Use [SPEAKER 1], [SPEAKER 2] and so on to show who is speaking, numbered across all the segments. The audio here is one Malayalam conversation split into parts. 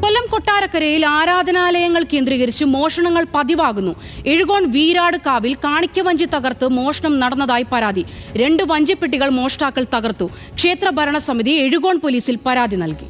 [SPEAKER 1] കൊല്ലം കൊട്ടാരക്കരയിൽ ആരാധനാലയങ്ങൾ കേന്ദ്രീകരിച്ച് മോഷണങ്ങൾ പതിവാകുന്നു. എഴുകോൺ വീരാട് കാവിൽ കാണിക്കവഞ്ചി തകർത്ത് മോഷണം നടന്നതായി പരാതി. 2 വഞ്ചിപ്പെട്ടികൾ മോഷ്ടാക്കൾ തകർത്തു. ക്ഷേത്ര ഭരണസമിതി എഴുകോൺ പോലീസിൽ പരാതി നൽകി.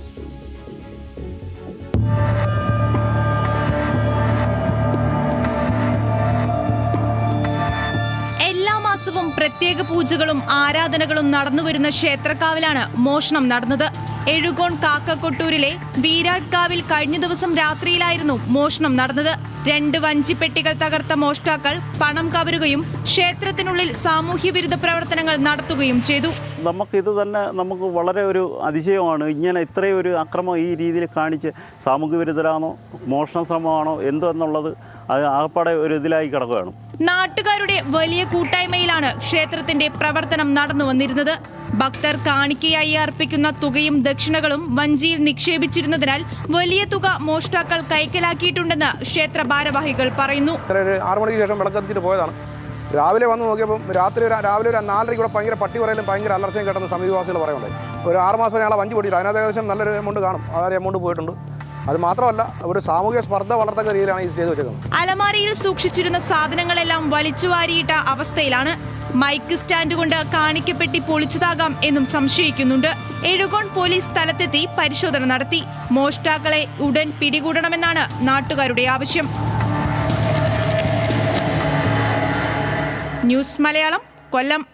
[SPEAKER 2] എല്ലാ മാസവും പ്രത്യേക പൂജകളും ആരാധനകളും നടന്നുവരുന്ന ക്ഷേത്രക്കാവിലാണ് മോഷണം നടന്നത്. എഴുകോൺ കാക്കക്കൊട്ടൂരിലെ വീരാട് കാവിൽ കഴിഞ്ഞ ദിവസം രാത്രിയിലായിരുന്നു മോഷണം നടന്നത്. 2 വഞ്ചിപ്പെട്ടികൾ തകർത്ത മോഷ്ടാക്കൾ പണം കവരുകയും ക്ഷേത്രത്തിനുള്ളിൽ സാമൂഹ്യ വിരുദ്ധ പ്രവർത്തനങ്ങൾ നടത്തുകയും ചെയ്തു.
[SPEAKER 3] നമുക്കിത് തന്നെ നമുക്ക് വളരെ ഒരു അതിശയമാണ്. ഇങ്ങനെ ഇത്രയും ഒരു അക്രമം ഈ രീതിയിൽ കാണിച്ച് സാമൂഹ്യ വിരുദ്ധരാണോ മോഷണ ശ്രമമാണോ എന്തോ എന്നുള്ളത് അത് ആകപ്പാടെ ഒരു ഇതിലായി കിടക്കുകയാണ്.
[SPEAKER 2] നാട്ടുകാരുടെ വലിയ കൂട്ടായ്മയിലാണ് ക്ഷേത്രത്തിന്റെ പ്രവർത്തനം നടന്നു വന്നിരുന്നത്. ഭക്തർ കാണിക്കയായി അർപ്പിക്കുന്ന തുകയും ദക്ഷിണകളും വഞ്ചിയിൽ നിക്ഷേപിച്ചിരുന്നതിനാൽ വലിയ തുക മോഷ്ടാക്കൾ കൈക്കലാക്കിയിട്ടുണ്ടെന്ന് ക്ഷേത്ര ഭാരവാഹികൾ പറയുന്നു.
[SPEAKER 4] 6 മണിക്ക് ശേഷം വിളക്കെത്തിയിട്ട് പോയതാണ്. രാവിലെ വന്ന് നോക്കിയപ്പോൾ രാവിലെ ഒരു 4:30 കൂടെ ഭയങ്കര പട്ടി പറയലും ഭയങ്കര അലർച്ചയും കേട്ടെന്ന് സമീപവാസികൾ പറയുന്നുണ്ട്. ഒരു 6 മാസം ഞങ്ങളെ വഞ്ചി പൊട്ടിയില്ല. അതിനകത്ത് ഏകദേശം നല്ലൊരു എമൗണ്ട് കാണും. ആ എമൗണ്ട് പോയിട്ടുണ്ട്. അത് മാത്രമല്ല ഒരു സാമൂഹിക സ്പർദ്ധ വളർത്തക്ക രീതിയിലാണ് ഈ ചെയ്തു വെച്ചേക്കുന്നത്.
[SPEAKER 2] അലമാരിയിൽ സൂക്ഷിച്ചിരുന്ന സാധനങ്ങളെല്ലാം വലിച്ചുവാരിയിട്ട അവസ്ഥയിലാണ്. മൈക്ക് സ്റ്റാൻഡ് കൊണ്ട് കാണിക്കപ്പെട്ടി പൊളിച്ചതാകാം എന്നും സംശയിക്കുന്നുണ്ട്. എഴുകോൺ പോലീസ് സ്ഥലത്തെത്തി പരിശോധന നടത്തി. മോഷ്ടാക്കളെ ഉടൻ പിടികൂടണമെന്നാണ് നാട്ടുകാരുടെ ആവശ്യം. ന്യൂസ് മലയാളം, കൊല്ലം.